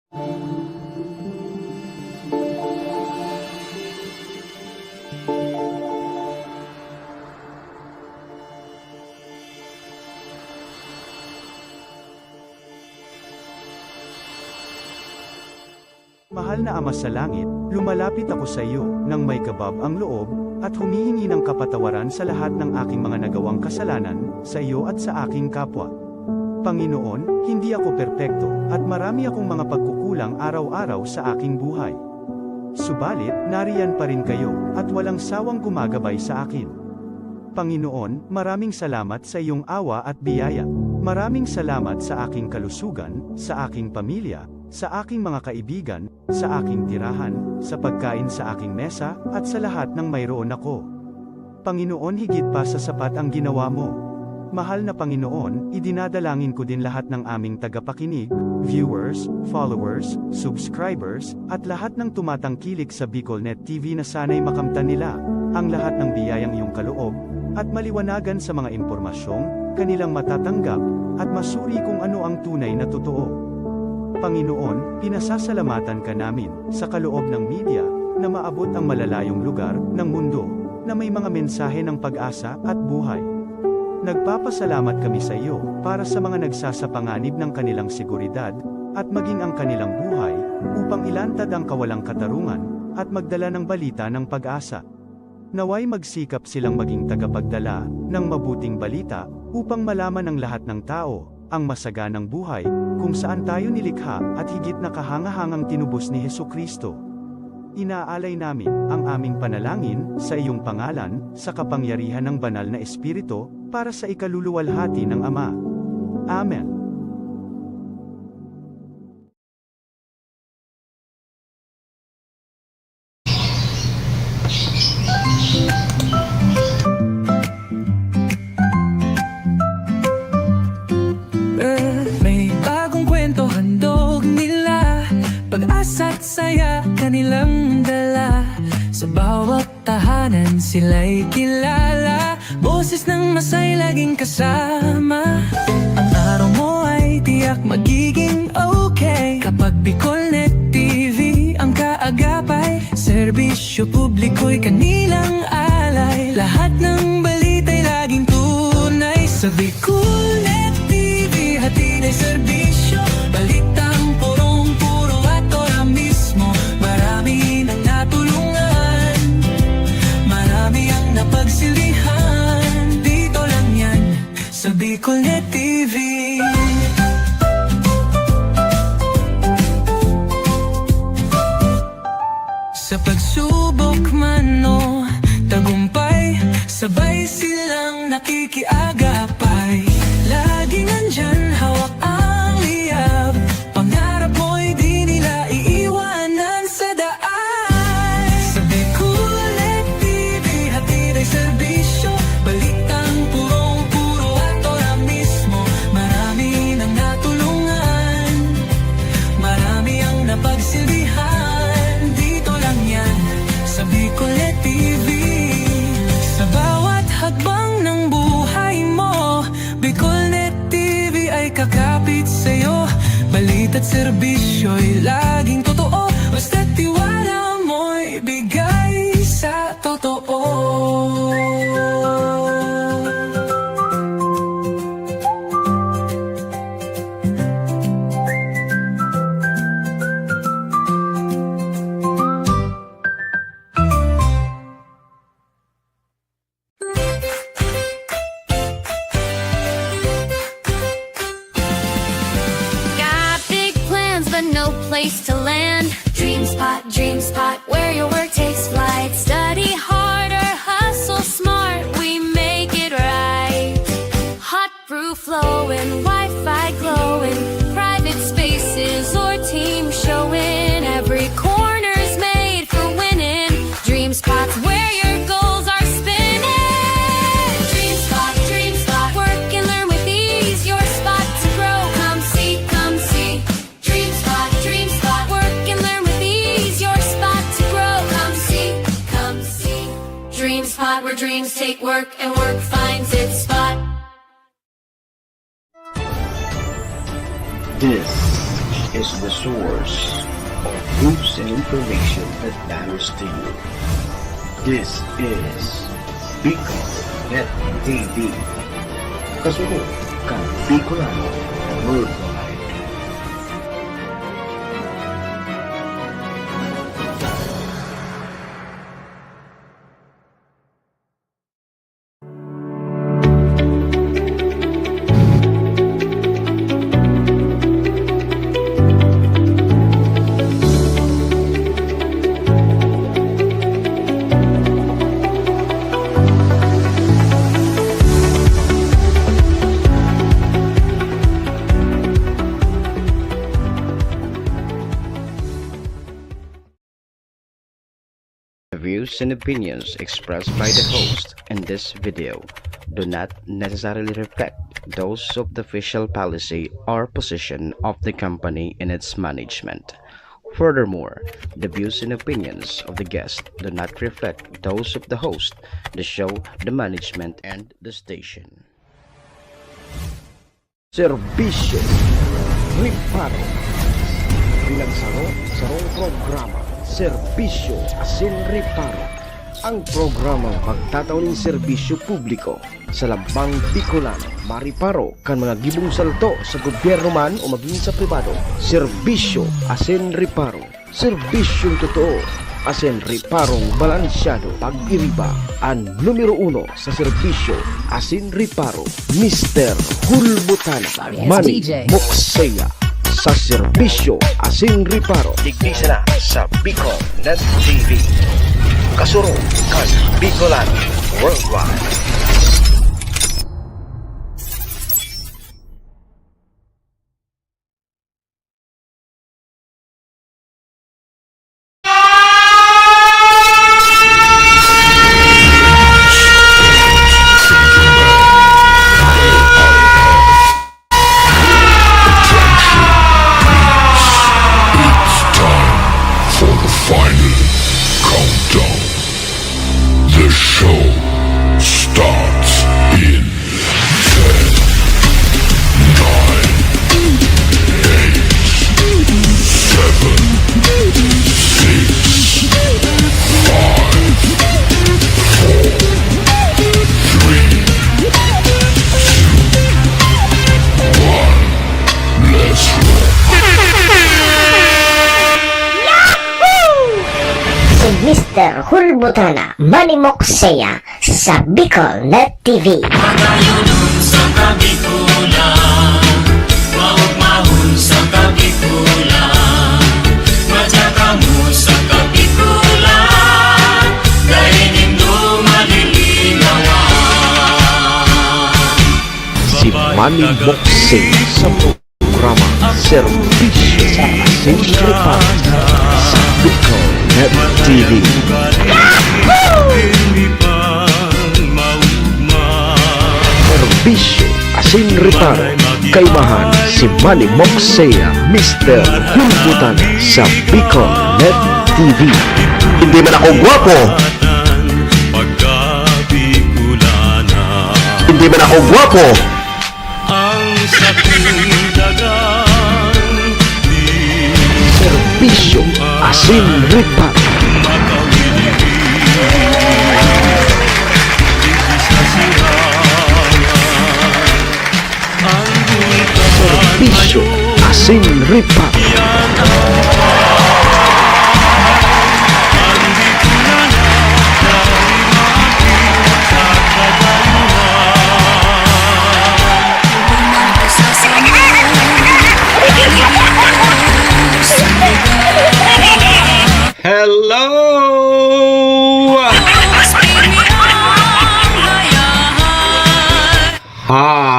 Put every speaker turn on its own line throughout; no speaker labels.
Mahal na Ama sa Langit, lumalapit ako sa iyo, nang may kabab ang loob, at humihingi ng kapatawaran sa lahat ng aking mga nagawang kasalanan, sa iyo at sa aking kapwa. Panginoon, hindi ako perpekto, at marami akong mga pagkukulang araw-araw sa aking buhay. Subalit, nariyan pa rin kayo, at walang sawang gumagabay sa akin. Panginoon, maraming salamat sa iyong awa at biyaya. Maraming salamat sa aking kalusugan, sa aking pamilya, sa aking mga kaibigan, sa aking tirahan, sa pagkain sa aking mesa, at sa lahat ng mayroon ako. Panginoon, higit pa sa sapat ang ginawa mo. Mahal na Panginoon, idinadalangin ko din lahat ng aming tagapakinig, viewers, followers, subscribers, at lahat ng tumatangkilik sa BicolNet TV na sana'y makamtan nila ang lahat ng biyayang iyong kaloob, at maliwanagan sa mga impormasyong kanilang matatanggap, at masuri kung ano ang tunay na totoo. Panginoon, pinasasalamatan ka namin, sa kaloob ng media, na maabot ang malalayong lugar, ng mundo, na may mga mensahe ng pag-asa, at buhay. Nagpapasalamat kami sa iyo, para sa mga nagsasapanganib ng kanilang seguridad, at maging ang kanilang buhay, upang ilantad ang kawalang katarungan, at magdala ng balita ng pag-asa. Naway magsikap silang maging tagapagdala, ng mabuting balita, upang malaman ng lahat ng tao, ang masaganang buhay, kung saan tayo nilikha, at higit na kahangahangang tinubos ni Hesukristo. Inaalay namin ang aming panalangin sa iyong pangalan, sa kapangyarihan ng banal na Espiritu, para sa ikaluluwalhati ng Ama. Amen.
Pag-asa't saya kanilang dala, sa bawat tahanan sila'y kilala. Boses ng masay laging kasama. Ang araw mo ay tiyak magiging okay, kapag BicolNet TV ang kaagapay. Serbisyo publiko'y kanilang alay, lahat ng balita'y laging tunay. Sa BicolNet TV hatid ay serbisyo, balitang purong-puro at ora mismo. Marami nang natulungan, marami ang napagsilbihan. Dito lang yan, sa BicolNet TV. Sa pagsubok man o tagumpay, sabay silang nakikiagapay. Laging nandyan, hawak ang liyab, pangarap mo'y di nila iiwanan sa daan. Sa BicolNet TV hatid ay serbisyo, balitang purong-puro at ora mismo. Marami nang natulungan, marami ang napagsilbihan. Dito lang yan, sa BicolNet TV. Sa bawat hagbang ng buhay mo, BicolNet TV ay kakapit sa'yo. Balita't serbisyo'y laging totoo, basta't tiwala mo'y bigay sa totoo.
No place to land. Dream spot, where your work takes flight. Study harder, hustle smart, we make it right. Hot brew flowing, Wi-Fi glowing, private spaces or team showing. Every corner's made for winning. Dream spots where your goals are spinning. Dream spot, work and learn with ease. Your spot to grow, come see, come see. Dream spot, work and learn with ease. Your spot to grow, come see, come see. Dream spot, where dreams take work and work finds its spot.
This is the source of news and information that matters to you. This is Bicol Net TV. Kasunod kang Bicolano Worldwide.
The views and opinions expressed by the host in this video do not necessarily reflect those of the official policy or position of the company and its management. Furthermore, the views and opinions of the guest do not reflect those of the host, the show, the management, and the station.
Serbisyo Riparo. Pinagsaro-sarong programa Serbisyo Asin Riparo. Ang programang magtatauning serbisyo publiko sa Lambang Bicolano, mariparo kan mga gibong salto sa gobyerno man o maging sa pribado. Serbisyo Asin Riparo. Serbisyong totoo asin riparong balansyado. Pag-iriba ang numero 1 sa serbisyo asin riparo, Mr. Hulbutana Manny Moxeya. Sa serbisyo asin riparo, tignisa na sa Bicol Net TV. Kasuro kan Bicolano Worldwide.
Final countdown. The show starts in 10, 9, 8, 7, 6, 5, 4, 3, 2, 1. Let's roll.
Si Mr. Hulbutana Manny Moxeya sa Bicol Net TV.
Si Manny Moxeya sa programa Serbisyo Asin Riparo sa Bicol Net TV. Serbisyo Asin Riparo, kaimahan si Manny Moxeya, Mr. Hulbutana sa Bicol Net TV. Hindi man ako gwapo, hindi man ako gwapo, Serbisyo Asin Riparo. Serbisyo Asin Riparo.
Hello! Hi!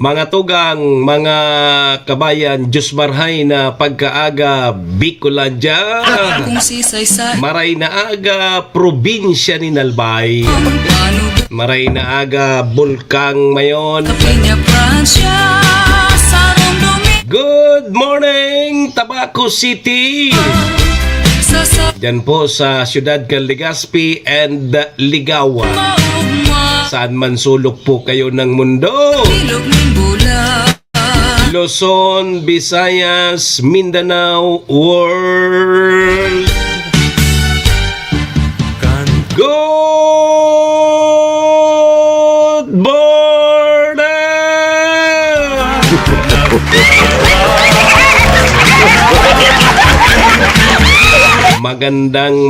Mga tugang, mga kabayan, Diyos marhay na pagkaaga Bicolandia. Maray na aga probinsya ni Nalbay. Maray na aga Bulkang Mayon. Good morning, Tabaco City. Diyan po sa Ciudad ng Legazpi and Ligawa. Saan man sulok po kayo ng mundo. Luzon, Visayas, Mindanao, world. Good morning!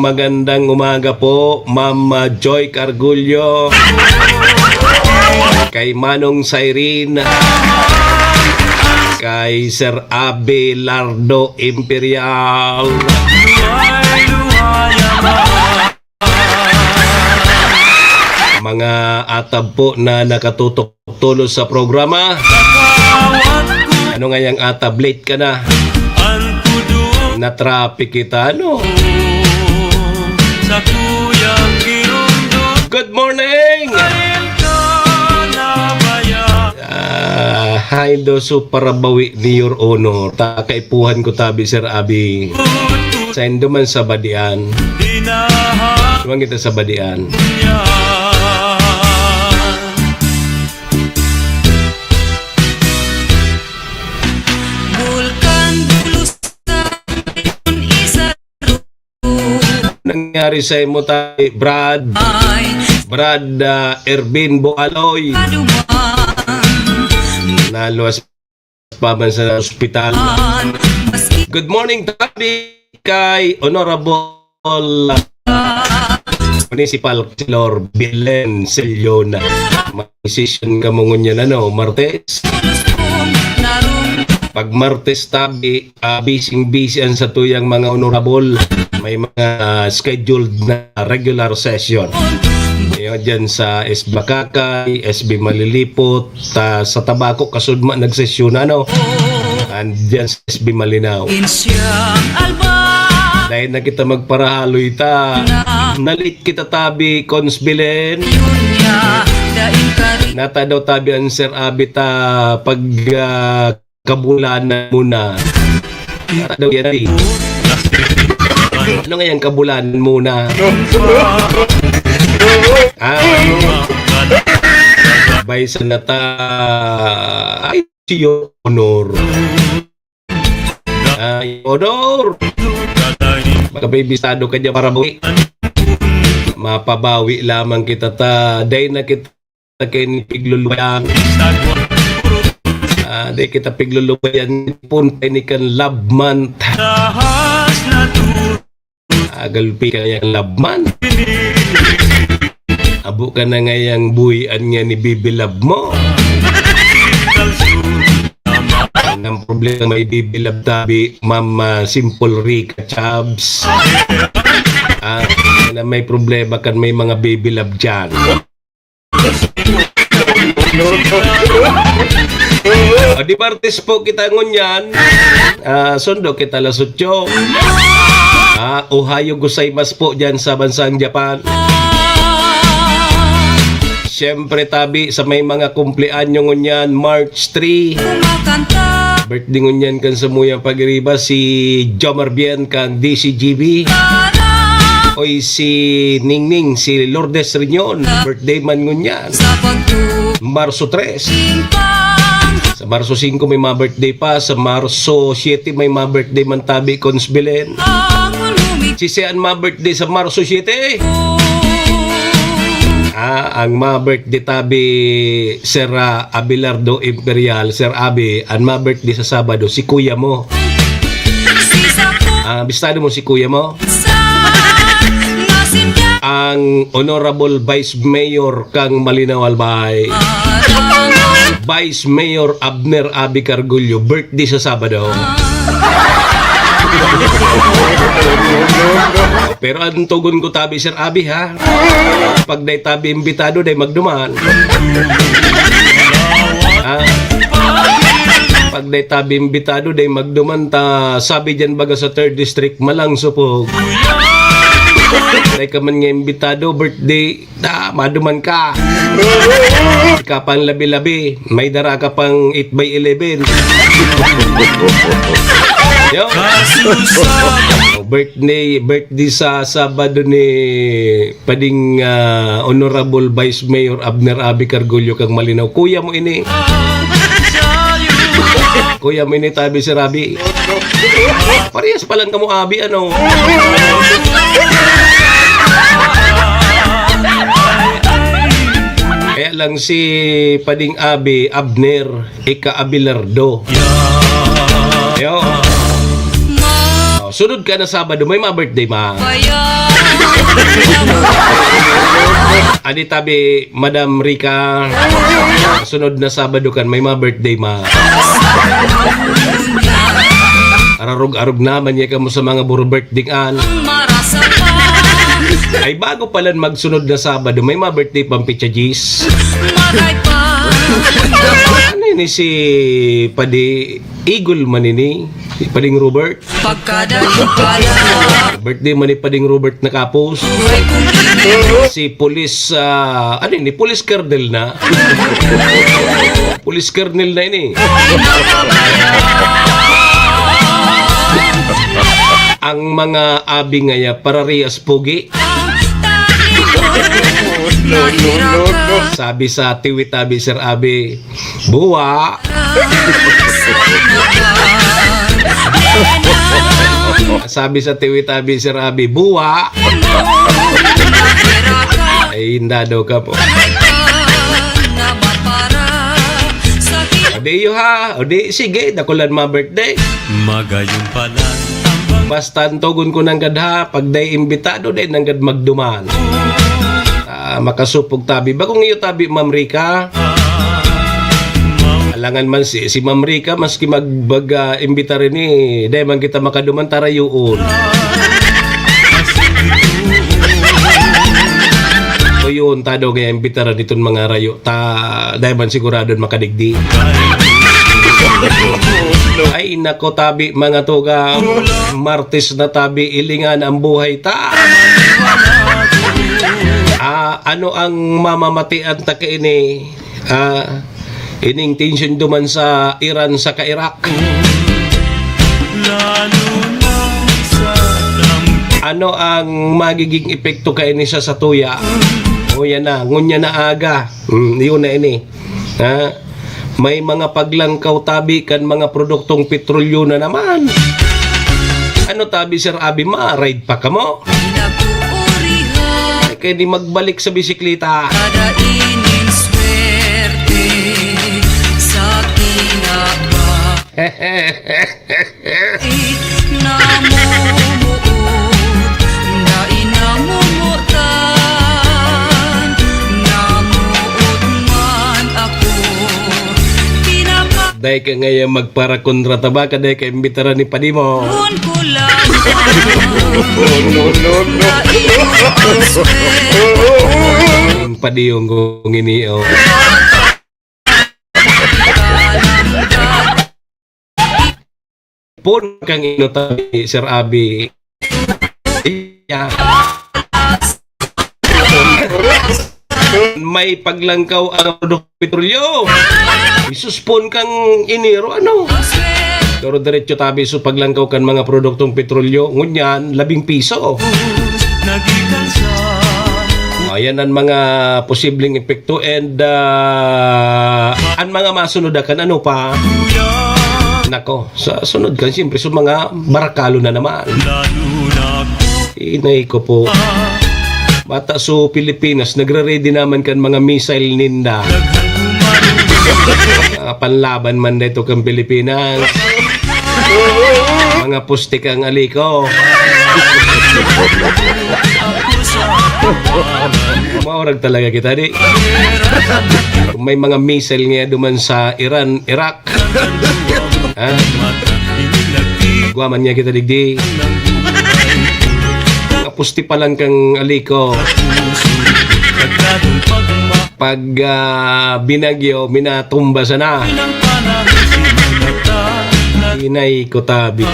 Magandang umaga po, Ma'am Joy Cargullo, kay Manong Cyrene, kay Sir Abelardo Imperial, mga atab po na nakatutok tulos sa programa. Ano nga yung atab? Late ka na. Na-traffic kita, ano? Good morning! Hi do suparabawi ni Your Honor. Takaipuhan ko tabi, Sir Abi. Sa man sa badian. Duman kita sa badian. Nangyari sa imo tayo, Brad Ervin Boaloy, naluwas pa man sa ospital. Good morning tabi kay Honorable Municipal Councilor Belen Celiona. Mag-decision ka mo ngunyan, ano, Martes? Pag Martes tabi, busy ang sa tuyang mga honorable. May mga scheduled na regular session. Diyan sa SB Bakakay, SB Malilipot, sa Tabaco, kasudma nagsesyon, ano? And diyan sa SB Malinaw. Dahil na kita magparahaloy ta, nalit kita tabi, Consbilen. Nata daw tabi ang Sir Abita pag kabulanan muna. Nata daw yan ay. Ano nga yung kabulanan muna? Bay sa nata ay si Honor. Honor! Magkabibisado ka dyan para bawi. Mapabawi lamang kita ta. Day na kita kinipiglulubayan. Day kita piglulubayan. Punta ni kan love month. Agalpi ka yung love month. Abo ka na ngayang buhian nga ni Bibi Love mo. Ang problema may Bibi Love tabi, Ma'am Simple Rica Chabs. Na may problema kan may mga Bibi Love dyan. Di partes po kita ngunyan. Sundo kita lasutyo. Ohayo gozaimasu po dyan sa bansang Japan. Siyempre tabi sa may mga kumpleanyo ngunyan, March 3. Birthday ngunyan kan sa muyang pagriba si Jomar Bien kan DCGB. Oy si Ningning, si Lourdes Riñon. Birthday man ngunyan. Marso 3. Sa Marso 5 may mga birthday pa. Sa Marso 7 may mga birthday man tabi, Consbilen. Si Sean mga birthday sa Marso 7. Ang mga birthday tabi Sir Abelardo Imperial, Sir Abe, ang mga birthday sa Sabado, si kuya mo. Bistado mo si kuya mo. Ang Honorable Vice Mayor kang Malinaw Albay, Vice Mayor Abner Abi Cargullo, birthday sa Sabado. Pero ang tugon ko tabi, Sir Abi, ha? Pag day tabi imbitado, day magduman. Pag day tabi imbitado, day magduman ta. Sabi dyan baga sa 3rd District, malang supog. Day ka man nga imbitado, birthday, maduman ka. Ka pang labi-labi, may dara ka pang 8x11. Yo. birthday sa Sabado ni Pading Honorable Vice Mayor Abner Abi Cargullo kang Malinaw. Kuya mo ini. Kuya mo ini tabi si Rabi. Parehas pa lang kamo Abi ano. Kaya lang si Pading Abi Abner Ika Abilardo. Yo. Sunod ka na Sabado, may birthday ma. Adi tabi, Madam Rica. Sunod na Sabado kan, may birthday ma. Ararog-arog naman niya ka mo sa mga buro birthday-an. Ay bago pala magsunod na Sabado, may birthday pang Picha Gis. Ano ini si Padi Eagle man ini? Si Pading Robert. Birthday man ni Pading Robert na kapos. Si Police, ano ini? Police Colonel na. Police Colonel na ini. Ang mga abi ngaya pararehas pogi. Sabi sa tiwitabi Sir Abi, buwa. Sabi sa tiwitabi Sir Abi, buwa. Ay hinda daw ka po. Odi yo ha, odi sige, dakulan ma birthday.
Magayong pala.
Basta antogon ko ng gadha, pag day imbitado day nang gad magduman. Makasupog tabi. Bagong iyo tabi, Ma'am Rica. Alangan man si Ma'am Rica, maski imbita rin dahil man kita makaduman tarayuon. So yun, tado kaya imbita rin itong mga rayo. Dahil man sigurado makadigdi. Ay nako tabi mga tuga, Martes na tabi, ilingan ang buhay ta. Ano ang mamamatian ta kaini? Ining tension duman sa Iran sa ka-Iraq. Ano ang magiging epekto kaini sa tuya? O yan na, ngunya na aga. Yun na ini. May mga paglangkaw tabi kan mga produktong petrolyo na naman. Ano tabi Sir Abi, ma-ride pa ka mo? Kaya di magbalik sa bisikleta.
Kadainin swerte sa kinaba. Namumuot na inamumutan. Namuot man ako.
Dahil ka ngayon magparakontrata ba? Dahil ka imbitaran ni Padimo.
Kun ko lang.
Padiyong kong iniyo. Pun kang inotabi, Sir Abi. May paglangkaw ang produk petrolyo. Isuspon kang iniro, ano? Pero diretso tabi so paglangkaw kan mga produktong petrolyo, ngunyan, 10 piso. Ayan ang mga posibleng epekto and ang mga masunod kan ano pa? Nako, sa sunod kan siyempre so mga barakalo na naman. Inay ko po. Bata so Pilipinas, nagre-ready naman kan mga missile ninda. Panlaban man dito kang Pilipinas. Mga pustik ang aliko. Maurag talaga kita di. May mga missile nga duman sa Iran, Iraq. Guaman niya kita digdi. Mga pusti pa lang kang aliko. Pag binagyo, minatumba sana. Inay ko tabi.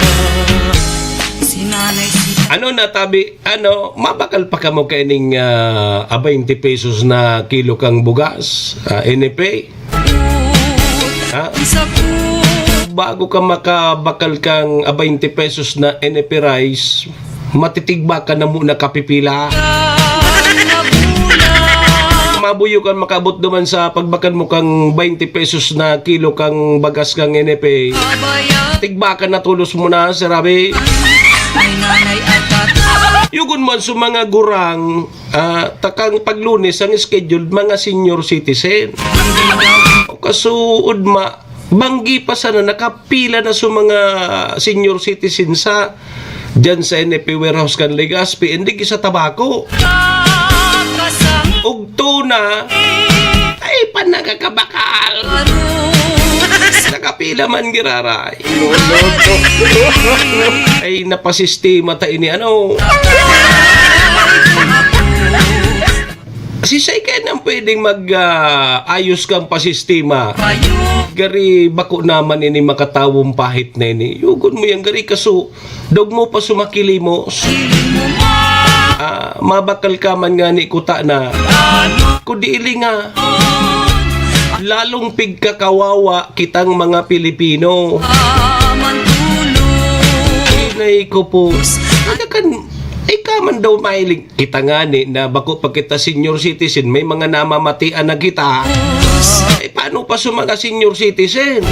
Ano na tabi? Ano, mabakal pa ka mo kaining 20 pesos na kilo kang bugas? NP? Bago ka makabakal kang 20 pesos na NP rice, Matitigba ka na muna kapipila. Mabuyo kang makabot naman sa pagbakan mo kang 20 pesos na kilo kang bagas kang NFA. Tigba ka na tulos mo na, sarabi. Yugon man sa mga gurang, takang paglunes ang scheduled mga senior citizen. Kasuod banggi pa sana nakapila na sa mga senior citizen sa dyan sa NFA warehouse kan Legazpi, hindi sa tabako. Ug tuna ay panagkakabakal. Nakapila man giraray. Ay napasistema ta ini ano. Sisay kayo nang pwedeng ayos kang pasistema. Gari bako naman ini makatawong pahit na ini. Yugon mo yan gari kaso dog mo pa sumakilimos. Mabakal ka man nga ni kuta na kudiili nga lalong pigkakawawa kitang mga Pilipino. Inay ko po man daw mailing kita nga ni na bako pag kita senior citizen may mga namamatian na kita. Paano pa sa mga senior citizen?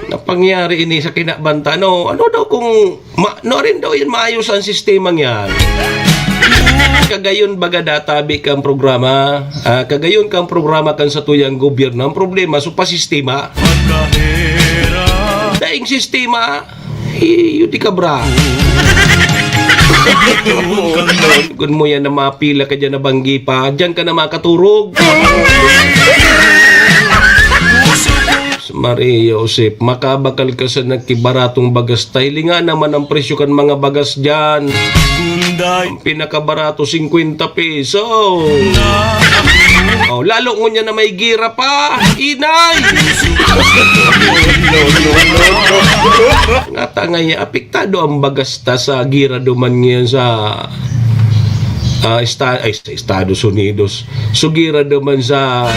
Napangyari ini sa kinabanta no. Ano daw kung no rin daw yan maayos ang sistemang yan. Kagayon baga databi kang programa. Kagayon kang programa kan sa tuyang gobyerno. Ang problema so pa sistema. Daing sistema yun di ka bra. Kung mo yan na mapila ka dyan na banggi pa, dyan ka na makaturog. Maria Josep, makabakal ka sa nagkibaratong bagas. Tahilinga naman ang presyo kan mga bagas dyan. Ang pinakabarato 50 peso. Lalo ngunya na may gira pa. Inay! Natangay, apektado ang bagas ta sa gira duman ngayon sa Estados Unidos. So gira duman sa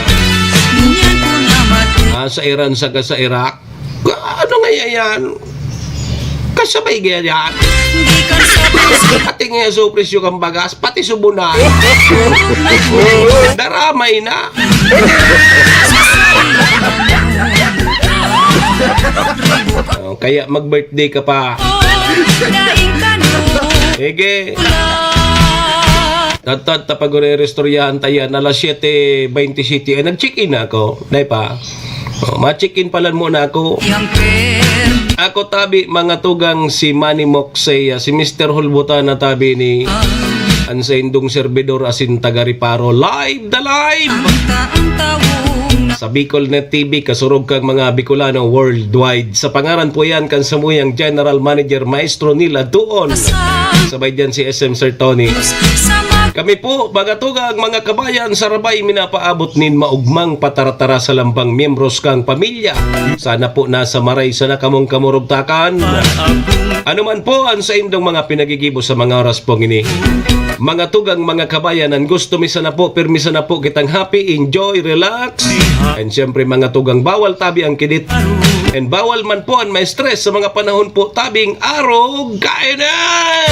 Iran sa Iraq. Ano nga yan? Kasabay nga yan. Pati nga so presyo kang bagas, pati subunan. Daramay na. Kaya mag-birthday ka pa. Ege. Tatad tapag re-restoryahan tayan alas 7:27 nag-check-in ako. Dahil pa. Ma-check-in palan muna ako. Ako tabi mga tugang si Manny Moxeya, si Mr. Hulbutan na tabi ni Ansa Indong Servidor asin taga-Riparo. Live! Sa Bicolnet TV, kasurog kang mga Bicolano worldwide. Sa pangaran po yan kan samuyang General Manager Maestro nila doon. Sabay dyan si SM Sir Tony. Kami po, bagatugang mga kabayan, sarabay minapaabot nin maugmang pataratara sa lambang miyembros kang pamilya. Sana po nasa maray sana kamong kamurugtakan. Ano man po ang sa indong mga pinagigibo sa mga oras pong ini. Mga tugang mga kabayan, ang gusto misa na po, permisa na po kitang happy, enjoy, relax. And syempre mga tugang, bawal tabi ang kidit. And bawal man po ang may stress sa mga panahon po tabing araw, kainan!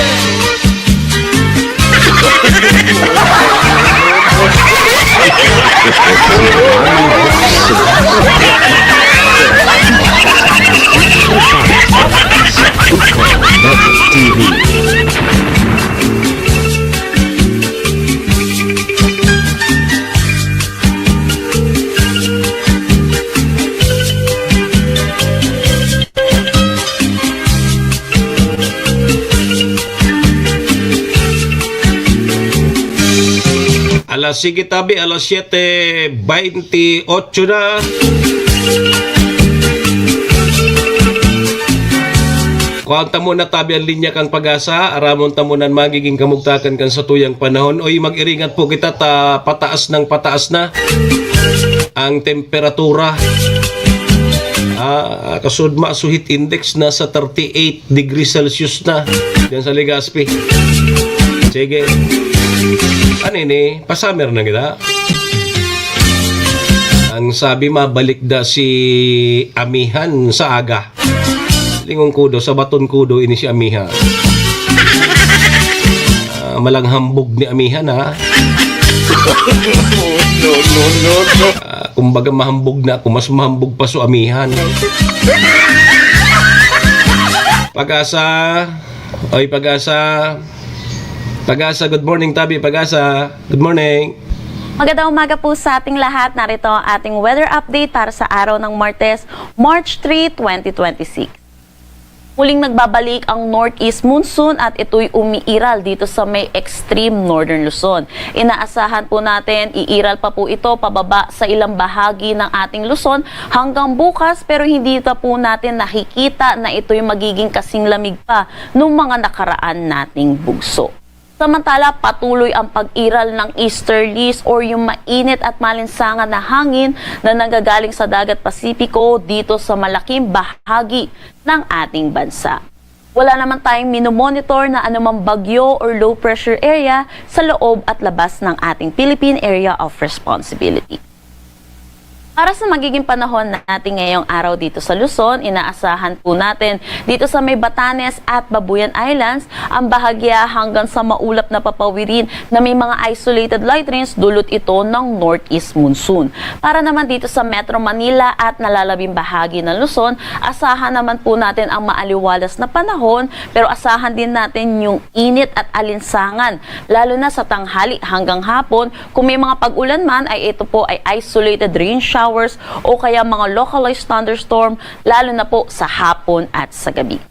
Sige tabi, alas 7:28 na. Kuwanta mo na tabi ang linya kang pag-asa, aramon tamunan magiging kamugtakan kan sa tuyang panahon. Oy, mag-iringat po kita pataas na ang temperatura. Kasudma suhit index na sa 38 degrees Celsius na diyan sa Legazpi. Sige. Ano ini? Pasummer na kita. Ang sabi mabalik da si amihan sa aga. Lingong kudo sa baton kudo ini si amihan. Malanghambog ni amihan ha. Kumbaga mahambog na ako, mas mahambog pa so amihan. Pag-asa. Oy, Pag-asa. Pag-asa, good morning Tabi. Pag-asa, good morning.
Magandang umaga po sa ating lahat. Narito ang ating weather update para sa araw ng Martes, March 3, 2026. Muling nagbabalik ang northeast monsoon at ito'y umiiral dito sa may extreme northern Luzon. Inaasahan po natin, iiral pa po ito pababa sa ilang bahagi ng ating Luzon hanggang bukas, pero hindi pa po natin nakikita na ito'y magiging kasing lamig pa nung mga nakaraan nating bugso. Samantala, patuloy ang pag-iral ng easterlies or yung mainit at malinsangan na hangin na nanggagaling sa dagat Pasipiko dito sa malaking bahagi ng ating bansa. Wala naman tayong minomonitor na anumang bagyo or low pressure area sa loob at labas ng ating Philippine Area of Responsibility. Para sa magiging panahon natin ngayong araw dito sa Luzon, inaasahan po natin dito sa may Batanes at Babuyan Islands ang bahagya hanggang sa maulap na papawirin na may mga isolated light rains dulot ito ng northeast monsoon. Para naman dito sa Metro Manila at nalalabing bahagi ng Luzon, asahan naman po natin ang maaliwalas na panahon, pero asahan din natin yung init at alinsangan, lalo na sa tanghali hanggang hapon. Kung may mga pag-ulan man ay ito po ay isolated rain showers o kaya mga localized thunderstorm, lalo na po sa hapon at sa gabi.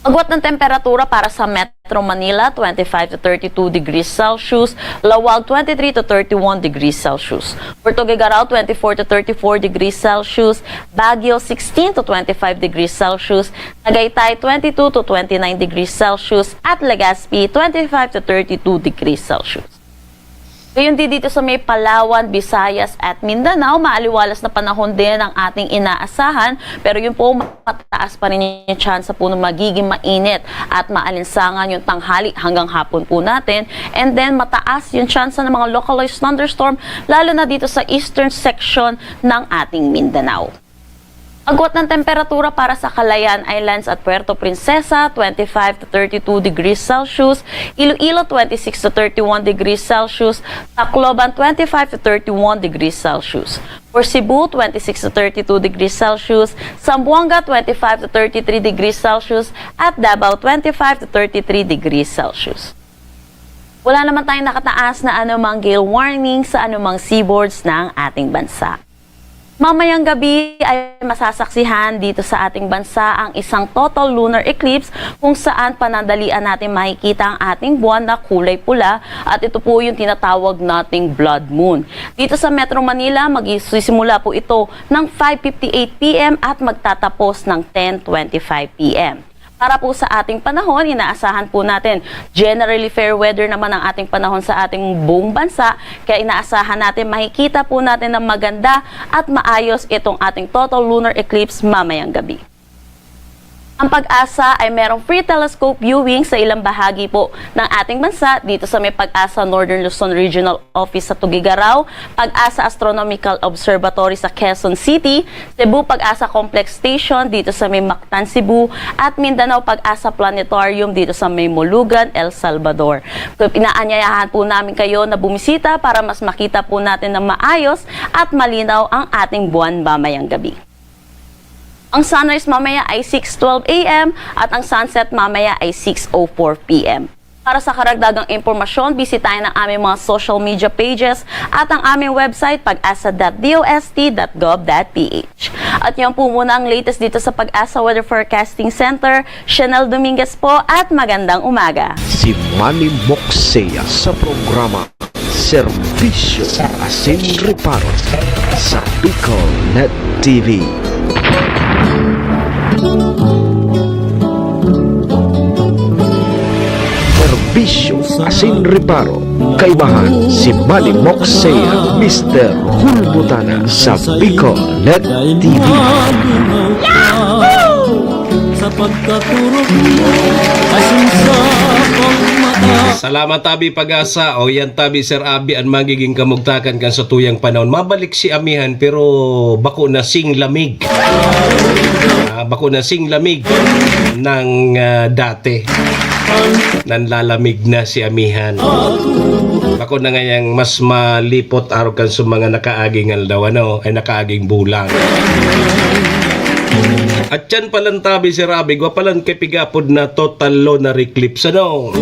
Agwat ng temperatura para sa Metro Manila, 25 to 32 degrees Celsius, Lawag 23 to 31 degrees Celsius, Puerto Gigarao 24 to 34 degrees Celsius, Baguio 16 to 25 degrees Celsius, Tagaytay 22 to 29 degrees Celsius, at Legazpi 25 to 32 degrees Celsius. Ngayon dito sa may Palawan, Visayas at Mindanao, maaliwalas na panahon din ang ating inaasahan, pero yun po mataas pa rin yung chance po na magiging mainit at maalinsangan yung tanghali hanggang hapon po natin, and then mataas yung chance ng mga localized thunderstorm, lalo na dito sa eastern section ng ating Mindanao. Agwat ng temperatura para sa Calayan Islands at Puerto Princesa, 25 to 32 degrees Celsius, Iloilo 26 to 31 degrees Celsius, Tacloban 25 to 31 degrees Celsius, for Cebu 26 to 32 degrees Celsius, Zamboanga 25 to 33 degrees Celsius, at Davao 25 to 33 degrees Celsius. Wala naman tayong nakataas na anumang gale warning sa anumang seaboards ng ating bansa. Mamayang gabi ay masasaksihan dito sa ating bansa ang isang total lunar eclipse kung saan panandalian natin makikita ang ating buwan na kulay pula, at ito po yung tinatawag nating blood moon. Dito sa Metro Manila, magsisimula po ito ng 5:58 PM at magtatapos ng 10:25 PM. Para po sa ating panahon, inaasahan po natin generally fair weather naman ang ating panahon sa ating buong bansa, kaya inaasahan natin makikita po natin ng maganda at maayos itong ating total lunar eclipse mamayang gabi. Ang Pag-asa ay merong free telescope viewing sa ilang bahagi po ng ating bansa, dito sa may Pag-asa Northern Luzon Regional Office sa Tugigaraw, Pag-asa Astronomical Observatory sa Quezon City, Cebu Pag-asa Complex Station dito sa may Mactan, Cebu, at Mindanao Pag-asa Planetarium dito sa may Mulugan, El Salvador. Inaanyayahan po namin kayo na bumisita para mas makita po natin na maayos at malinaw ang ating buwan mamayang gabi. Ang sunrise mamaya ay 6:12 AM at ang sunset mamaya ay 6:04 PM. Para sa karagdagang impormasyon, bisitahin ang aming mga social media pages at ang aming website pag-asa.dost.gov.ph. At yan po muna ang latest dito sa Pag-asa Weather Forecasting Center. Chanel Dominguez po at magandang umaga.
Si Manny Moxea sa programa Serbisyo Asin Reparo sa Bicol Net TV. Serbisyo Asin Reparo, kaibahan si Manny Moxea, Mr. Hulbutana sa Bicol Net TV.
Sa pagkaturok mo, asin sa pagmamahal.
Salamat tabi pag-asa. O yan tabi Sir Abi ang magiging kamugtakan kan sa tuyang panahon. Mabalik si amihan pero bako na sing lamig. Bako na sing lamig ng dati. Nanlalamig na si amihan. Bako na ngayang mas malipot araw kan sa mga nakaaging aldaw ay nakaaging bulang. At yan palang tabi si Rabi, palang kipigapod na total lunar eclipse, ano?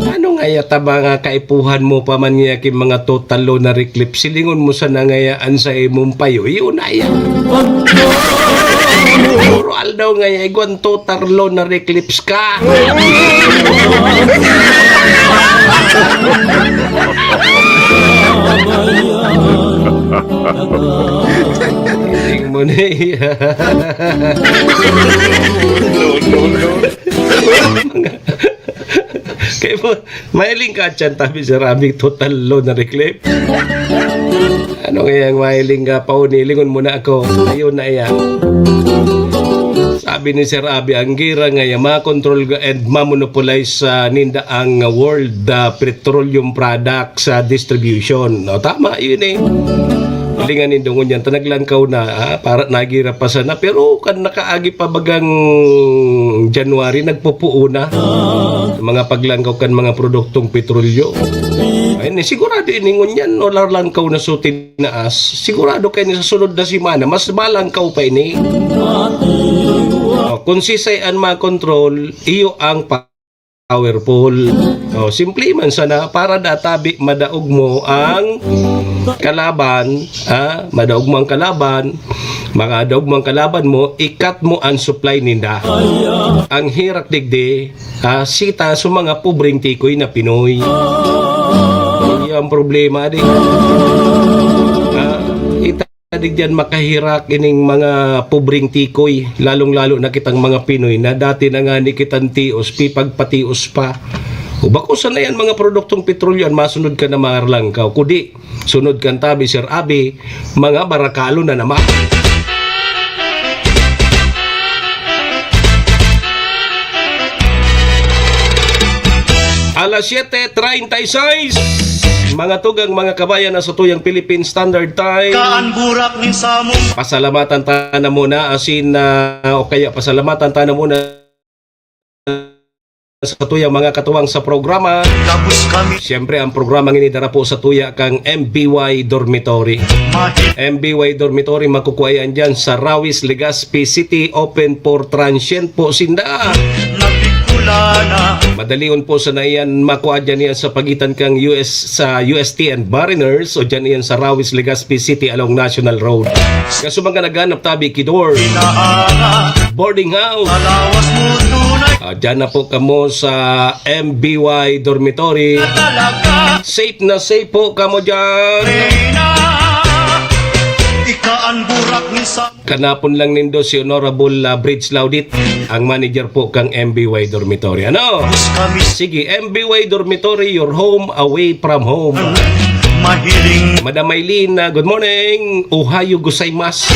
Ano nga yata mga kaipuhan mo pa man nga mga total lunar eclipse? Silingon mo sa nangayaan sa imong payo, yun na yan. Puro aldaw nga igwan total lunar eclipse ka. Tingin mo na kaya mo, mahiling ka dyan tabi sa Rabi total lunar eclipse. Ano nga yung mahiling ka pa unilingon mo na ako. Ayun na iya. Sabi ni Sir Abi, ang gira nga yung ma-control and ma-monopolize ninda ang world petroleum products distribution. No, tama, yun eh. Malingan nindungon yan, tanaglangkaw na, para nagira pa sana. Pero kan nakaagi pa bagang January, nagpupuo na. Mga paglangkaw kan mga produktong petrolyo. Ay, sigurado iningon yan, no, larlangkaw na sutin na as. Sigurado kayo sa sunod na simana, mas malangkaw pa ini. Kung sisayan ma-control, iyo ang powerful. Simple man sana para databi madaog mo ang kalaban, madaog mo ang kalaban, makadaog mo ang kalaban mo, ikat mo ang supply ninda. Ang hirak digdi, sita sa mga pobreng tikoy na Pinoy. Yung problema di. Digyan makahirak ining mga pobreng tikoy, lalong-lalo na kitang mga Pinoy na dati na nga ni kitang tios, pipagpatios pa. O bako sana yan mga produktong petrolyo, masunod ka na marlangkaw. Kudi, sunod kan tabi Sir Abi, mga barakalo na naman. Alas 7:36 mga tugang mga kabayan na sa tuyang Philippine Standard Time.
Kaanburak ni Samong.
Pasalamatan tayo na muna o kaya pasalamatan tayo na muna sa tuyang mga katuwang sa programa.
Tapos kami.
Siyempre ang programa nginidara po sa tuya kang MBY Dormitory. MBY Dormitory makukuhayan dyan sa Rawis, Legazpi City, open for transient po sinda. Madalion po sa naiyan makuha dyan yan sa pagitan kang sa UST and Mariners o dyan yan sa Rawis, Legazpi City along National Road. Kaso mga naganap tabi Kidor boarding house. Dyan na po kamo sa MBY Dormitory. Safe na safe po kamo dyan. Kanapon lang nindo si Honorable Bridge Laudit, ang manager po kang MBY Dormitory. Ano? Sige, MBY Dormitory, your home away from home. Madam Maylene, good morning. Ohayo gozaimasu.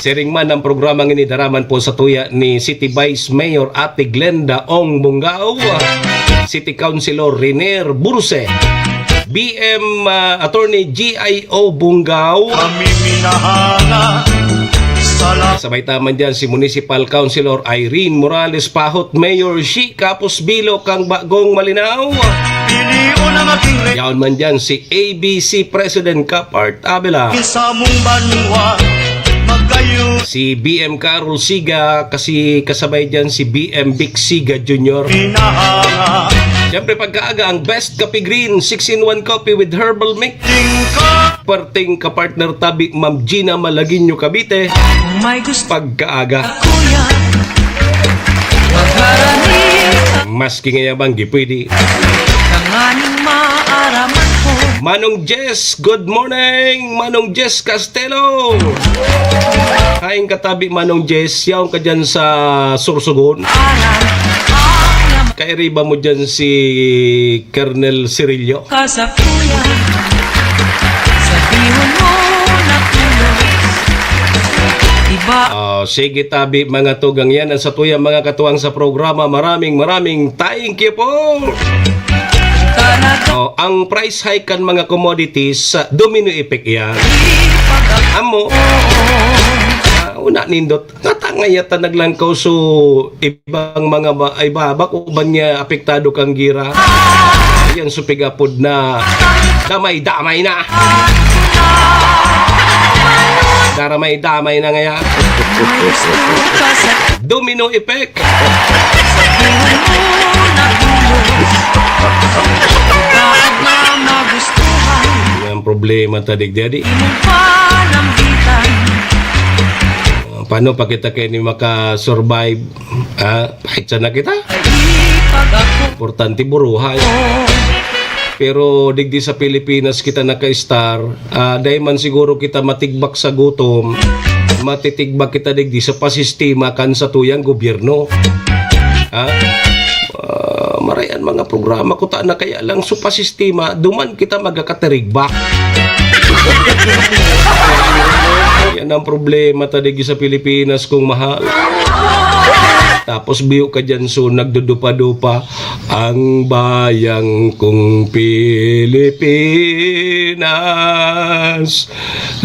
Siring man ang programang inidaraman po sa tuya ni City Vice Mayor Ate Glenda Ong Bungao, City Councilor Renier Burse, BM Attorney GIO Bungao. Kami minahanga. Sabay taman dyan si Municipal Councilor Irene Morales Pahot, Mayor Shi Kapos Bilo kang Bagong Malinaw. Yaon man dyan si ABC President Kapart Abela. Si BM Carol Siga, kasi kasabay dyan si BM Vic Siga Jr. Siyempre pagkaaga ang Best Coffee Green 6-in-1 coffee with herbal mix. Parting kapartner tabi Ma'am Gina Malaguinho Cavite. Pagkaaga maski ngayon bang gipwede. Manong Jess, good morning. Manong Jess Castelo. Kain katabi Manong Jess, yaong ka dyan sa Sursugon. Kairiba mo dyan si Colonel Cirillo. Sige tabi mga tugang yan. Sa tuyang mga katuwang sa programa, maraming thank you po. Ang price hike kan mga commodities, domino effect yan. Amo, una nindot, natangayata naglangkaw so ibang mga iba, uban niya apektado kang gira. Yan supigapod na damay na. Damay na ngaya. Domino effect. Ang problema tadig jadi. Paano pa kita kayo ni makasurvive? Kahit saan na kita? Importante buruhay. Pero digdi sa Pilipinas kita naka-star, dahil man siguro kita matigbak sa gutom, matitigbak kita digdi sa pasistema kan sa tuyang gobyerno. Marayan mga programa ko ta na kaya lang sa pasistema, duman kita magkakatirigbak. Yan ang problema tadig sa Pilipinas kung mahal. Tapos biyo ka dyan so nagdudupa-dupa ang bayang kong Pilipinas,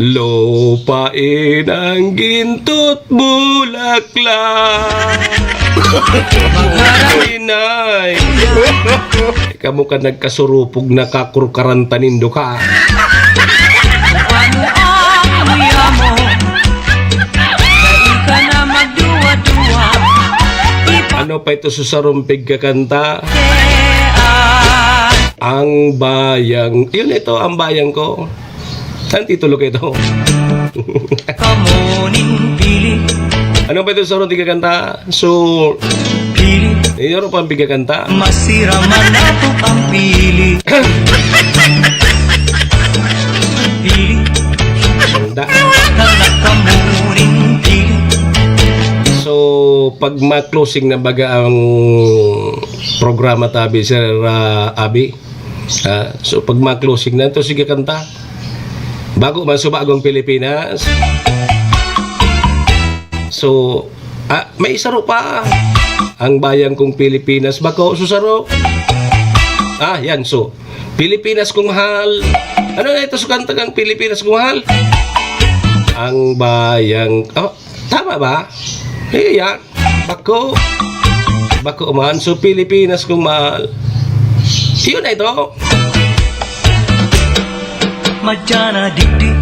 lupain ang ginto't bulaklak. Inay, kamu ka nagkasurupog na kakurkarantanindo ka. Ano pa ito susarumpig kakanta? Ang bayang, yun ito, ang bayang ko. Saan titulo ito? Ano pa ito susarumpig kakanta? So, yun pa ang bigakanta.
Masira man ato ang pili. Pili.
Sanda.
Nakamuring pili.
So, pag ma-closing na baga ang programa tabi, Sir Abi. So, pag ma-closing na ito, sige kanta. Bago man sa bagong Pilipinas. So, may isaro pa. Ang bayang kong Pilipinas. Bako, susaro. Yan. So, Pilipinas kong mahal. Ano na ito sa kanta kang Pilipinas kong mahal? Ang bayang... tama ba? Yan. Bako man. So, Pilipinas kong mahal. Yun na ito.
Madyana dikdik.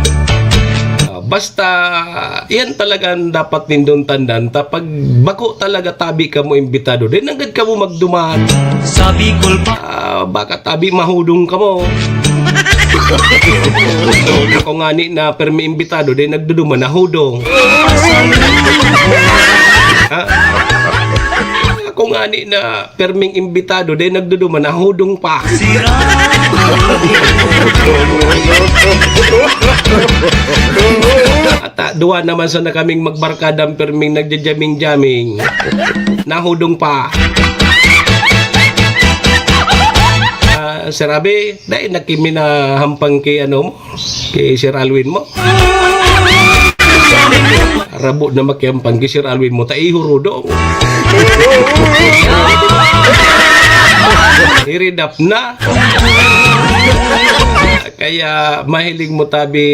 Basta, yan talagang dapat nindong tandaan. Pag bako talaga tabi ka mo imbitado, din agad ka mo magdumaan.
Sabi kulpa.
Baka tabi mahudong ka mo. Ako nga ni na permi imbitado, din nagduduman na hudong. Ako nga ni na perming imbitado, din nagduduman na hudong pa. At duwa naman sa na kaming magbarkadang perming nagja-jaming-jaming. Nahudong pa. Sir Abe, dahil nakimi na hampang kay kay Sir Alwin mo. Rabo na makihampang kay Sir Alwin mo, taihurudong. Iridap na. Kaya mahilig mo tabi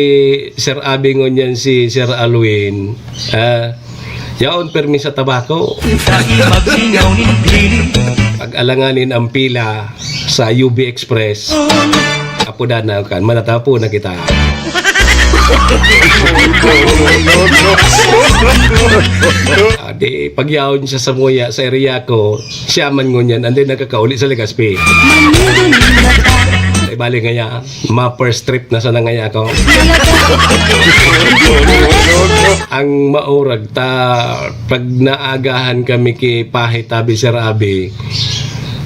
Sir Abi ngunyan si Sir Alwin. Yaon permi sa tabako. Pag-alanganin ang pila sa UB Express. Apudan na kan, manatapo na kita. Di pagyaon siya sa muya sa area ko, siya man ngunyan, andin nakakauli sa Legazpi. Ay bali ngaya, ma-first trip na sana ngaya ko. Ang maurag ta, pag naagahan kami kay Pahit Abi Sir Abi,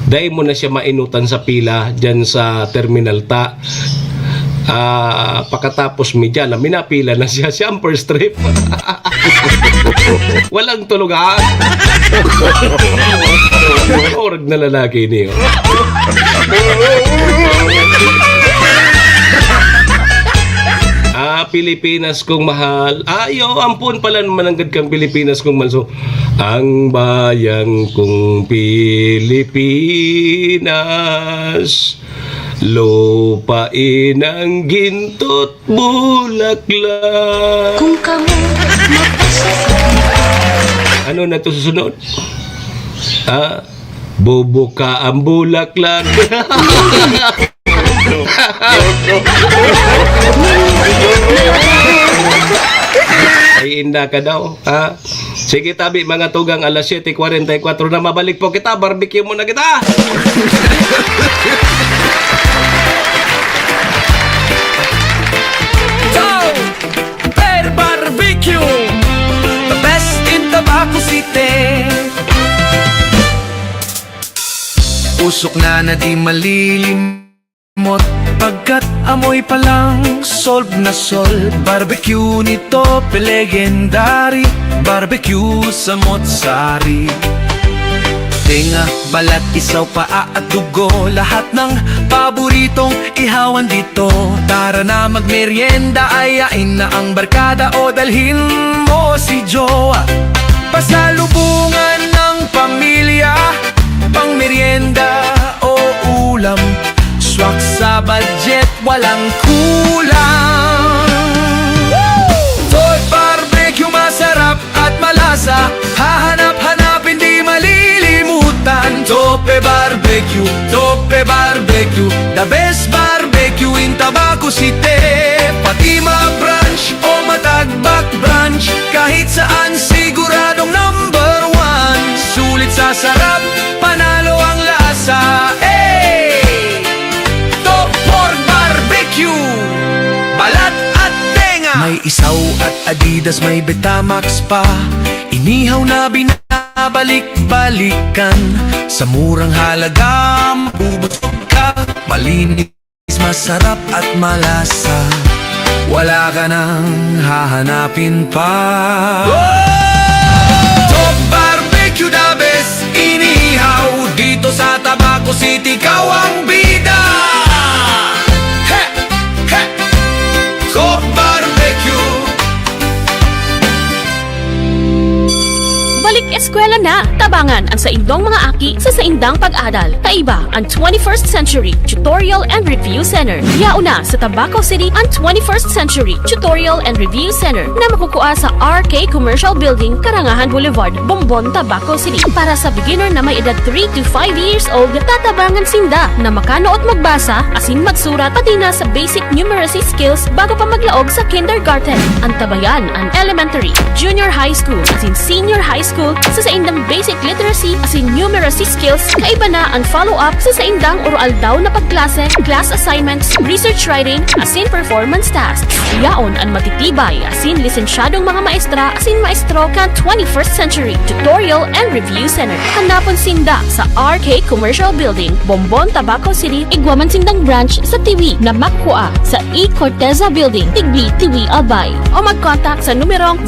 dahil mo na siya mainutan sa pila dyan sa terminal ta. Pagkatapos mi dyan, minapila na siya ang first trip. Walang tulugan. Maurag na lalaki niyo. Pilipinas kong mahal. Ayaw, ampun pala naman ang kang Pilipinas kong mahal. So, ang bayang kong Pilipinas, lupain ang ginto't bulaklak.
Kung kamo
Ano na to susunod? Bubuka ang bulaklak. Ay, inda ka daw. Sige tabi, mga tugang, alas 7:44 na, mabalik po kita. Barbecue muna kita.
Per Barbecue, the best in Tabaco City. Usok na di malilimot, pagkat amoy pa lang solve na solve. Barbecue nito, legendary. Barbecue sa Motsari. Tinga, balat, isaw, paa at dugo, lahat ng paboritong ihawan dito. Tara na magmerienda, ayain na ang barkada o dalhin mo si Jowa. Pasalubungan ng pamilya, pang merienda o ulam, swak sa budget, walang kulang. Toy Barbecue, masarap at malasa, hahanap-hanapin di malilimutan. Tope Barbecue, the best barbecue in Tabaco City. Pati ma-branch o matagbak branch, kahit saan siguradong number one. Sulit sa sarap, panalo ang lasa. Top Pork Barbecue, balat at tenga. May isaw at Adidas, may Betamax pa. Inihaw na binabalik-balikan. Sa murang halaga, mabubusog ka. Malinis, masarap at malasa. Wala ka nang hahanapin pa. Top Barbecue, the best inihaw dito sa Tabaco City, ikaw ang bida. He! He! Top Barbecue.
Balik eskwela na, tabangan ang saindong mga aki sa saindang pag-adal. Kaiba ang 21st Century Tutorial and Review Center. Yauna sa Tabaco City ang 21st Century Tutorial and Review Center na makukuha sa RK Commercial Building, Karangahan Boulevard, Bombon, Tabaco City. Para sa beginner na may edad 3 to 5 years old, tatabangan sinda na makano at magbasa, asin magsurat, pati na sa basic numeracy skills bago pa maglaog sa kindergarten. Ang tabayan ang elementary, junior high school, asin senior high school sa saindang basic literacy asin numeracy skills. Kaiba na ang follow-up sa saindang oral daw na pagklase, class assignments, research writing, asin performance tasks. Yaon ang matitibay asin lisensyadong mga maestra asin maestro ka 21st Century Tutorial and Review Center. Hanapon sinda sa RK Commercial Building, Bombon, Tabaco City. Igwaman sindang branch sa Tiwi na makwa sa E. Corteza Building, Tigbi, Tiwi, Albay. O mag-contact sa numerong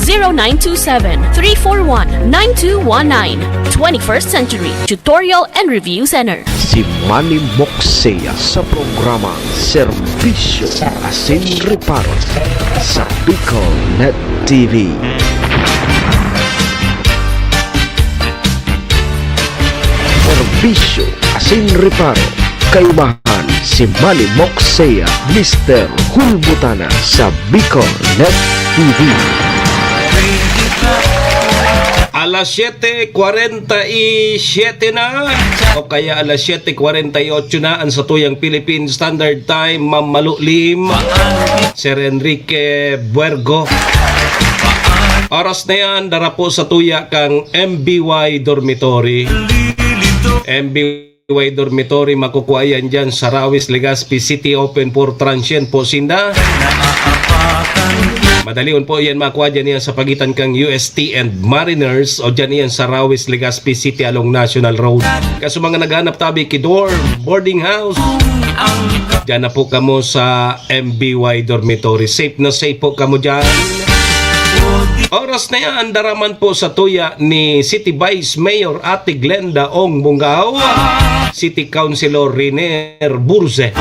0927-341-9219. 21st Century Tutorial and Review Center.
Si Manny Moxea sa programa Serbisyo Asin Reparo sa Bicol Net TV. Serbisyo Asin Reparo, kaibahan si Manny Moxea, Mr. Hulbutana sa Bicol Net TV.
Alas 7:47 na o kaya alas 7:48 na ang satuyang Philippine Standard Time. Ma'am Malulim, Sir Enrique Buergo. Oras na yan, darapo sa tuya kang MBY Dormitory. MBY Dormitory, makukuha yan dyan sa Rawis, Legazpi City, open for transient po sinda. Madalion po yan, makuha dyan yan sa pagitan kang UST and Mariners o dyan yan sa Rawis, Legazpi City along National Road. Kaso mga naghanap tabi kidorm, boarding house, dyan na po kamo sa MBY Dormitory. Safe na safe po kamo dyan. Oras na yan, daraman po sa tuya ni City Vice Mayor Ate Glenda Ong Bungaw, City Councilor Riner Burze,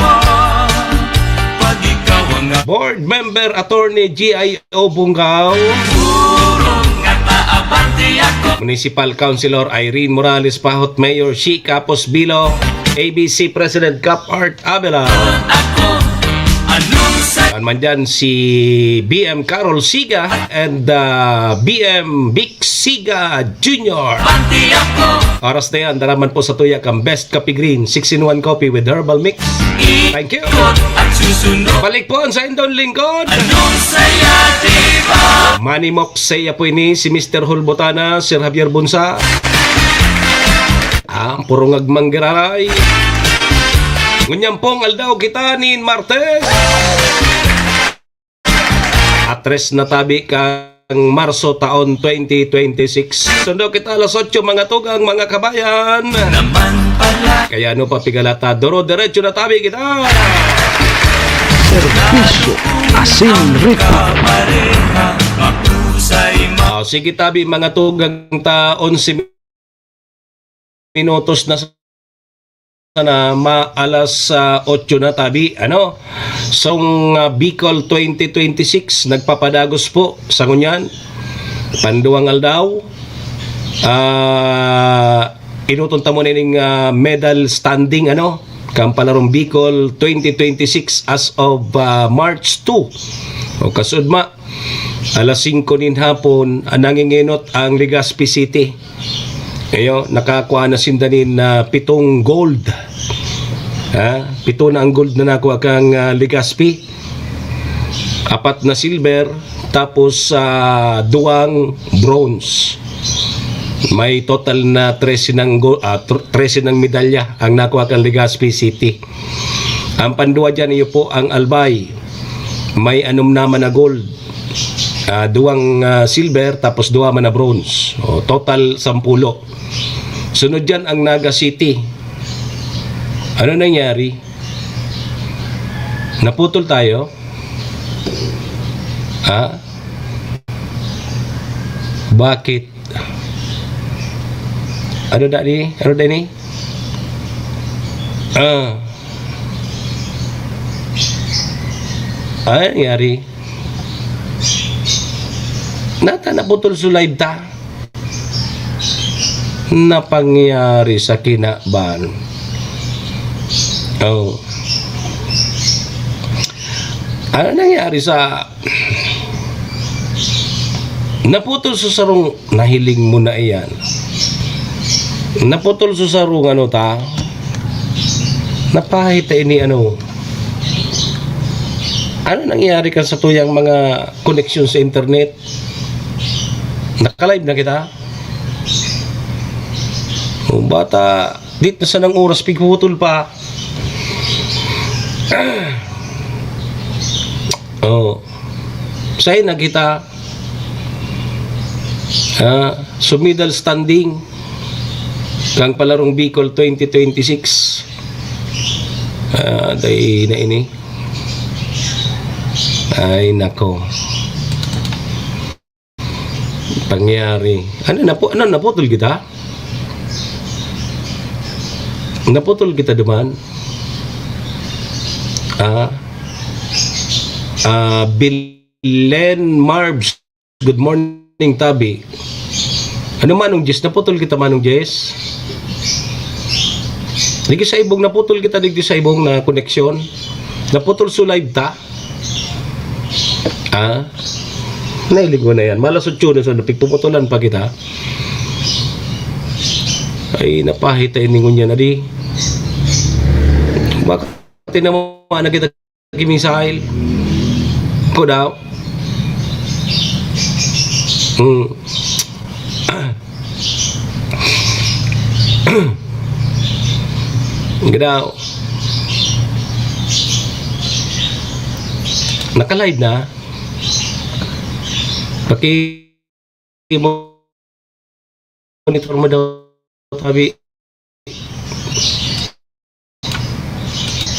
Board Member Attorney G.I.O. Bungaw, Municipal Councilor Irene Morales Pahot, Mayor Shi Capos Bilo, ABC President Cap Art Abela, man dyan si BM Carol Siga and BM Vic Siga Jr. Oras na yan, daraman po sa tuyak ang Best Coffee Green 6-in-1 coffee with herbal mix. Thank you. Balik po sa indong lingkod. Manny Moxeya po ini si Mr. Hulbotana, Sir Javier Bunsa, ang purong agmanggiraray. Ngunyan pong aldaw kita ni Martes. Atres na tabi kang Marso taon 2026. Sundo kita alas 8 mga tugang mga kabayan. Kaya no papigalata, doro diretso na tabi kita.
Serbisyo Asin Ripa.
Sige tabi mga tugang ta 11 minutos na na maalas 8 na tabi ano song Bicol 2026 nagpapadagos po sa ngunyan panduang aldaw inutunta mo ning medal standing ano kampalarong Bicol 2026 as of March 2 o kasudma alas 5 nin hapon nanginginot ang Legazpi City. Ngayon, nakakuha na sindanin na 7 gold. 7 na ang gold na nakuha kang Legazpi. 4 na silver, tapos 2 bronze. May total na 13 ng medalya ang nakuha kang Legazpi City. Ang pandua dyan iyo po ang Albay. May 6 naman na gold. 2 silver, tapos 2 man na bronze. O, total 10. Sunod dyan ang Naga City. Ano nangyari? Naputol tayo? Bakit? Ano dani? Ano nangyari? Naputol sa live ta. Napangyari sa kinaban. Ano nangyari sa naputol sa sarong nahiling mo na iyan? Naputol sa sarong ano ta? Napahita ini ano? Ano nangyari kan sa tuyang mga connection sa internet? Naka-live na kita? Bata, dito na sa nang oras pigputol pa. Sa'yo na kita. Sumidal standing kang palarong Bicol 2026. Day na ini. Ay nako. Pangyari. Ano naputol kita? Naputol kita duman. Bilen Marbs. Good morning, Tabi. Ano manong Jess? Naputol kita manong Jess? Digi sa ibong naputol kita digi sa ibong na koneksyon. Naputol sa live ta. Nailigo na yan. Malasot yun na napigpuputulan pa kita. Ay napahita iningon niya na di. Bakit tinamaan na kita kimisail? Ko daw. Gadaw. Naka-live na. Monitor mo daw tabi.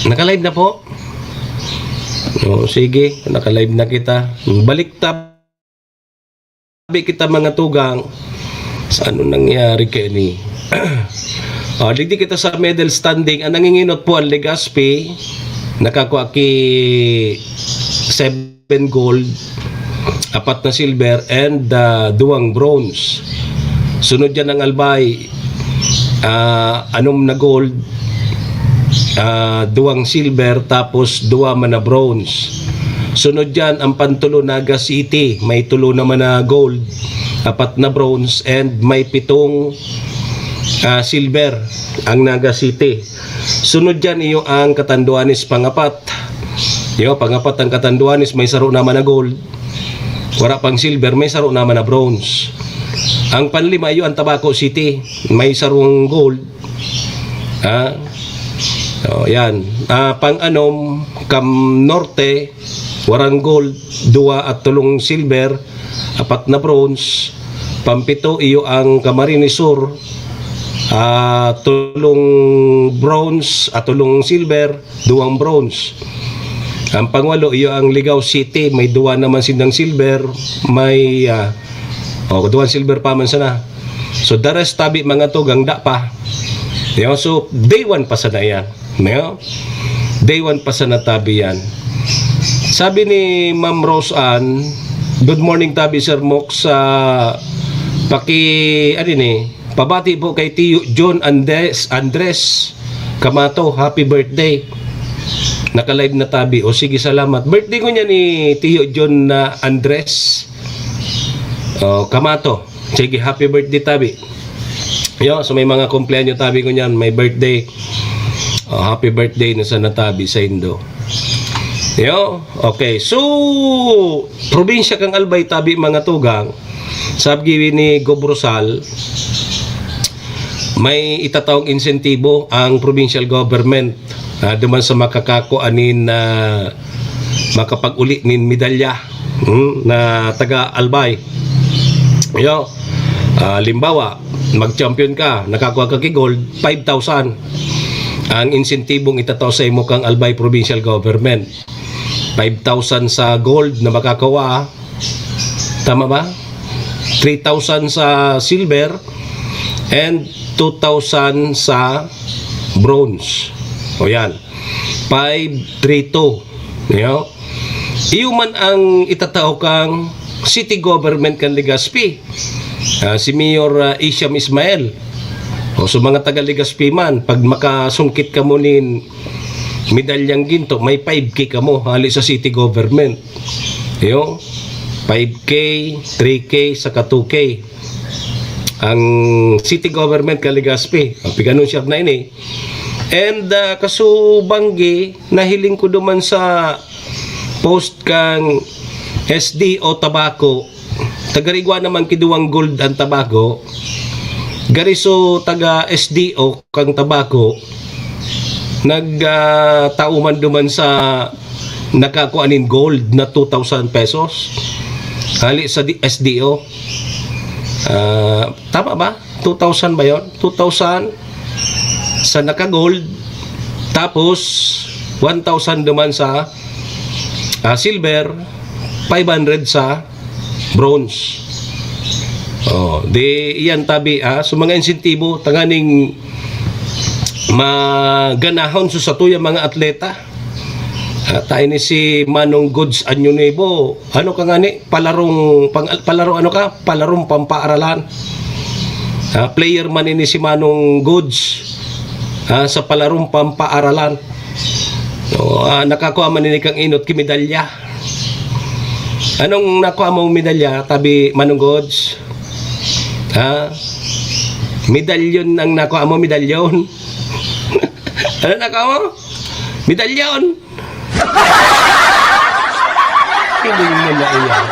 Naka-live na po. Sige, naka-live na kita. Balik tabi kita mga tugang. Sa ano nangyari kayo ni? Digdi kita sa medal standing. Ang nanginginot po ang Legazpi. Nakakuha ki 7 gold, 4 na silver, and 2 bronze. Sunod yan ang albay, 6 na gold, 2 silver, tapos 2 man na bronze. Sunod yan ang pantulo Naga City, may 3 naman na gold, 4 na bronze, and may 7 silver ang Naga City. Sunod dyan iyo ang Catanduanes pangapat. Pangapat ang Catanduanes, may saro naman na gold, wala pang silver, may saro naman na bronze. Ang panlima iyo ang Tabaco City, may sarong gold. Yan. Pang-anom, Cam Norte, warang gold, 2 at 3 silver, 4 na bronze. Pampito iyo ang Camarines Sur, 3 bronze at 3 silver, 2 bronze. Ang pangwalo iyo ang Ligao City, may 2 naman sindang silver, may 2 silver pa man sana. So the rest tabi mga to gangda pa. So day 1 pa sana yan. Day 1 pa sana tabi yan. Sabi ni Ma'am Rose Ann, good morning tabi Sir Mox, pabati po kay Tiyo John Andres Kamato, happy birthday. Naka-live na tabi. O sige, salamat. Birthday ko niya ni Tiyo John Andres Kamato. Sige, happy birthday tabi. So may mga kumpleanyo tabi ko niyan, may birthday. Happy birthday na sa natabi sa Indo. Okay, so probinsya kang albay tabi mga tugang. Sabi ni Gobrosal, may itatawang insentibo ang provincial government duman sa makakakuanin na makapag-uli nin medalya na taga-albay. Limbawa, mag-champion ka, nakakuha ka gold, 5,000 ang insentibong itataw sa imo kang albay provincial government. 5,000 sa gold na makakawa, tama ba? 3,000 sa silver and 2,000 sa bronze. O yan, 532. Iyo man ang itatao kang city government kan Legazpi, si Mayor Isham Ismael. So mga taga Legazpi man, pag makasungkit ka mo nin medalyang ginto, may 5K ka mo hali sa city government. 5K, 3K, saka 2K ang city government ka Legazpi. Piganon siya na ini. And kasubanggi, nahiling ko duman sa post kang SDO Tabaco. Tagarigwa naman kiduwang gold ang Tabaco. Gariso taga SDO kang Tabaco. Nagtauman duman sa nakakuanin gold na 2,000 pesos. Hali sa SDO. Tama ba? 2,000 ba yun? 2,000 sa naka-gold, tapos 1,000 naman sa silver, 500 sa bronze. Di iyan tabi so mga insentibo tanganing maganahon sa tuyang mga atleta. Tayo ni si Manong Goods Anyo Nebo, ano ka ngani? Palarong pampaaralan. Player man ni si Manong Goods sa palarong pampaaralan. Nakakuha man ni kang inot kimedalya. Anong nakuha mong medalya tabi Manong Goods? Medalyon ang nakuha mo, medalyon. Ano nakuha mo? Medalyon. Kiling mo na iyan.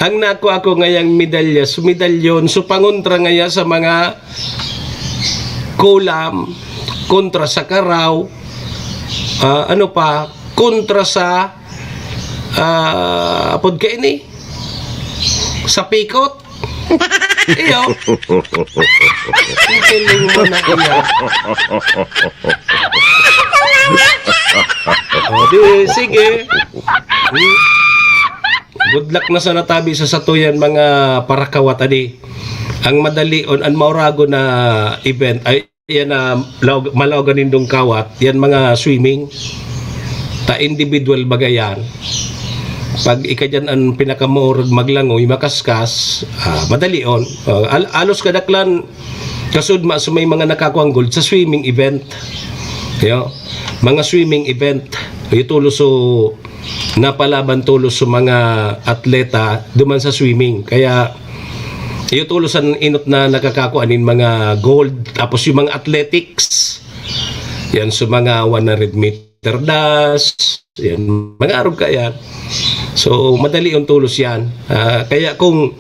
Ang nakuha ko ngayang medalya, medalyon, pangontra ngaya sa mga kulam, kontra sa karaw, kontra sa apod ka ini, sa pikot. Iyo. Kiling mo na iyan. Sige. Good luck na sa natabi sa satuyan mga parakawat adi. Ang madali on ang maurago na event ay yan na malaw ganindong kawat, yan mga swimming. Ta individual bagayan. Pag ika dyan ang pinakamurag maglangoy, makaskas, madali on. Alos kadaklan, kasud sa may mga nakakuang gold sa swimming event. Yo, mga swimming event, itulo so napalaban tulos sa mga atleta duman sa swimming. Kaya itulo sa inot na nakakakuanin mga gold. Tapos yung mga athletics, yan sa mga 100 meter dash, yan, mga arog kaya. So madali yung tulos yan. Kaya kung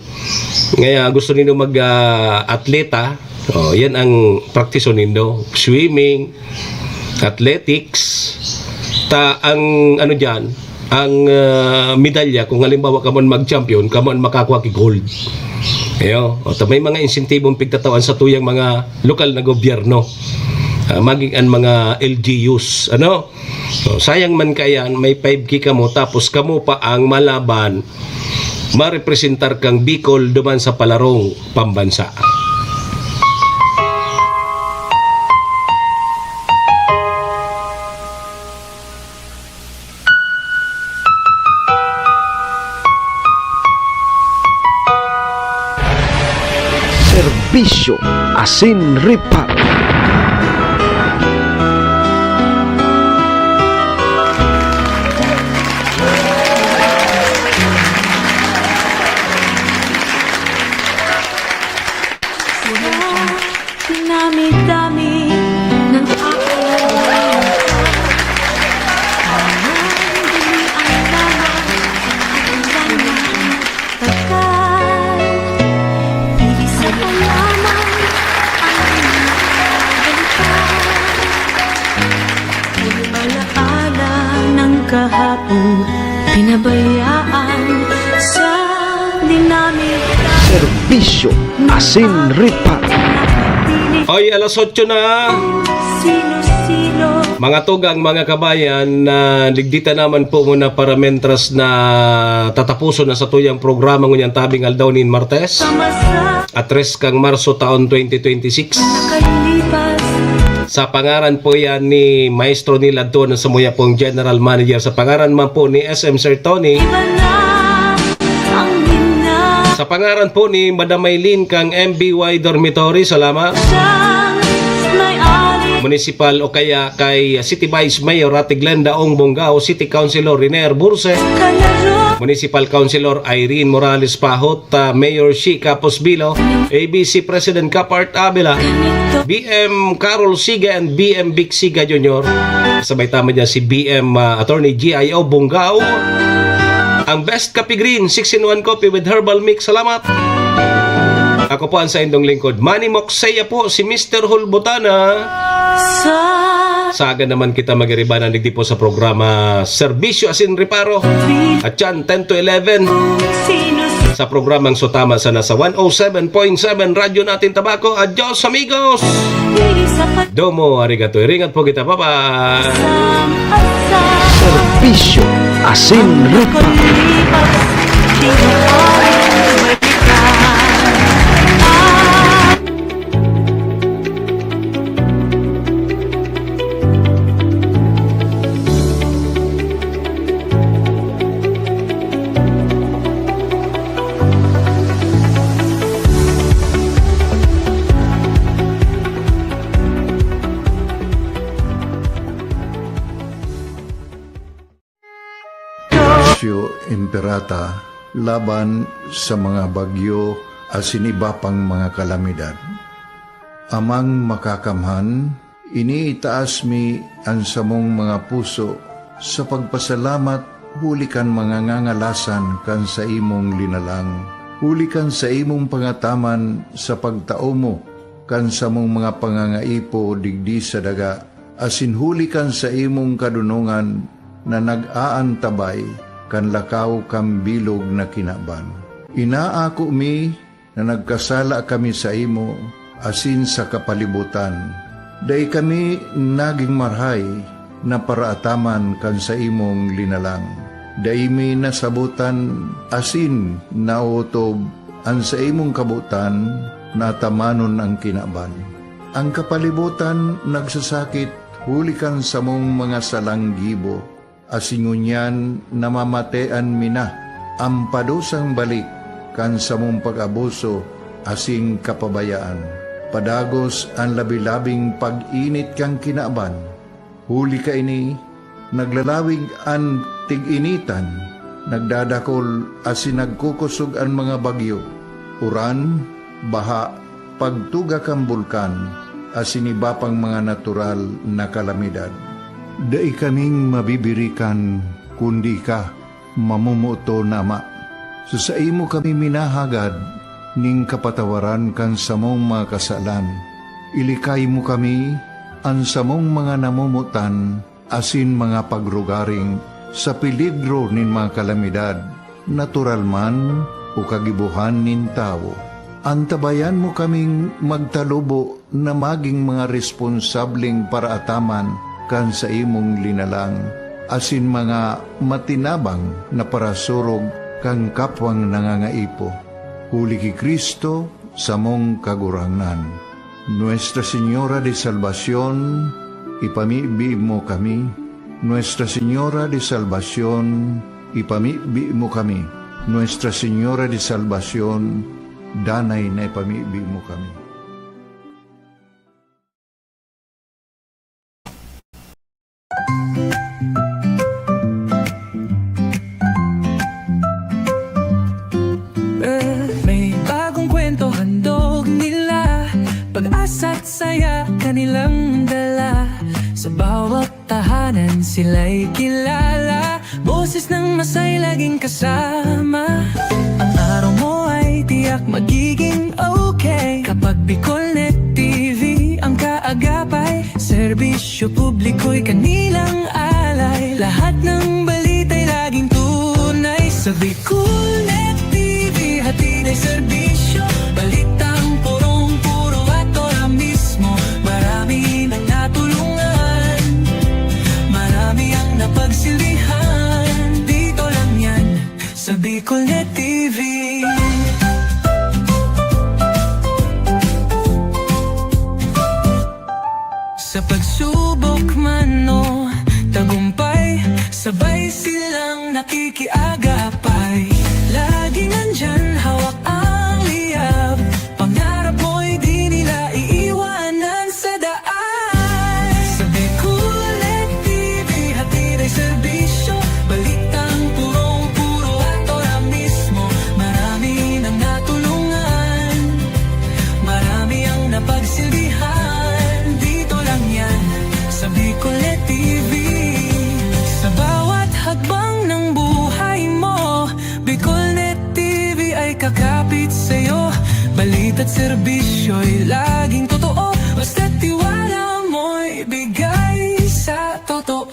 gusto niyo mag-atleta, yan ang practice nindo. Swimming, athletics, ang ano dyan, ang medalya, kung halimbawa ka man mag-champion, ka man makakuha ki gold. Ayo, may mga insentibong pigtatawan sa tuyang mga lokal na gobyerno. Maging ang mga LGUs, ano? So, sayang man kayan, may 5K ka mo, tapos kamo pa ang malaban, marepresentar kang Bicol duman sa palarong pambansa.
Serbisyo Asin Reparo.
Dinami-dami ng kahapon pinabayaan sa dinamit.
Serbisyo Asin Reparo.
Oy, alas 8 na.
Sino-sino
Mga tugang, mga kabayan, ligdita naman po muna para mentras na tatapuso na sa tuyang programa ngunyan tabing aldaw ni Martes.
sa
At res kang Marso taon 2026.
nakalipas.
Sa pangaran po yan ni Maestro Niladto na samuya pong General Manager. Sa pangaran man po ni SM Sir Tony.
Iba na ang hina
Sa pangaran po ni Madam Maylin kang MBY Dormitory. Salamat.
siyang may-ari.
Municipal o kaya kay City Vice Mayor Ate Glenda Ong Bongao, City Councilor Riner Burse,
Kalaro
Municipal Councilor Irene Morales Pahot, Mayor Shi Capos Bilo, ABC President Capart Abela,
ganito
BM Carol Siga and BM Vic Siga Jr. Sabay tama niya si BM Attorney GIO Bongao. Ang Best Coffee Green 6-in-1 coffee with herbal mix. Salamat. Ako po ang sa indong lingkod, Manny Moxeya po, si Mr. Hulbotana.
sa
Saga naman kita magiribanan digdi po sa programa Serbisyo Asin Reparo. At yan, 10 to 11
sino
sa programang Sotama sa nasa 107.7 Radyo Natin Tabaco. Adios amigos!
sapat
Domo, arigato. Iringat po kita. Bye-bye!
Serbisyo Asin Reparo.
Imperata laban sa mga bagyo at siniba pang mga kalamidad. Amang makakamhan, iniitaas mi ang samong mga puso sa pagpasalamat hulikan mga ngangalasan kan sa imong linalang. Hulikan sa imong pangataman sa pagtao mo kan sa mong mga pangangaipo digdi sa daga. Asin hulikan sa imong kadunungan na nag-aantabay kan lakaw kam bilog na kinaban. Inaako mi na nagkasala kami sa imo asin sa kapalibutan. Day kami naging marhay na paraataman kan sa imong linalang. Day mi nasabutan asin nautob ang sa imong kabutan na tamanon ang kinaban. Ang kapalibutan nagsasakit, huli kan sa mong mga salanggibo. Asingunyan namamatean mina, ang padusang balik, kan sa mong pag-abuso, asing kapabayaan. Padagos ang labi-labing pag-init kang kinaban. Huli ka ini, naglalawig ang tig-initan, nagdadakol asin nagkukusog ang mga bagyo. Uran, baha, pagtuga kang bulkan, asin iba pang mga natural na kalamidad. Dai kaming mabibirikan, kundi ka, mamumuto nama. Sa imo kami minahagad, ning kapatawaran kan samong mga kasalan. Ilikay mo kami, ang samong mga namumutan, asin mga pagrugaring, sa peligro nin mga kalamidad, natural man o kagibuhan nin tao. Antabayan mo kaming magtalubo na maging mga responsabling paraataman kan sa imong linalang, asin mga matinabang na parasurog kang kapwang nangangaipo. Huli ki Kristo sa mong kagurangan. Nuestra Señora de Salvación, ipamibi mo kami. Nuestra Señora de Salvación, ipamibi mo kami. Nuestra Señora de Salvación, danay na ipamibi mo kami.
May bagong kwento handog nila, pag-asa't saya kanilang dala. Sa bawat tahanan sila'y kilala, boses ng masay laging kasama. Ang araw mo ay tiyak magiging okay kapag Bicolnet TV ang kaagapay. Serbisyo publiko'y kanilang alay, lahat ng balita'y laging tunay. Sa Bicolnet TV hatid ay serbisyo, balitang purong-puro at ora mismo. Marami nang natulungan, marami ang napagsilbihan. Dito lang yan sa Bicolnet TV. Sa pagsubok man o tagumpay, sabay silang nakikiagapay. Lagi nandyan, hawak ang liyab, pangarap mo'y di nila iiwanan sa daan. Sa Bicolnet TV hatid ay serbisyo, balitang purong-puro at ora mismo. Marami nang natulungan, marami ang napagsilbihan. Dito lang yan sa Bicolnet TV. Sa bawat hakbang ng buhay mo, Bicolnet TV ay kakapit sa'yo. Balita't serbisyo'y laging totoo, basta't tiwala mo'y bigay sa totoo.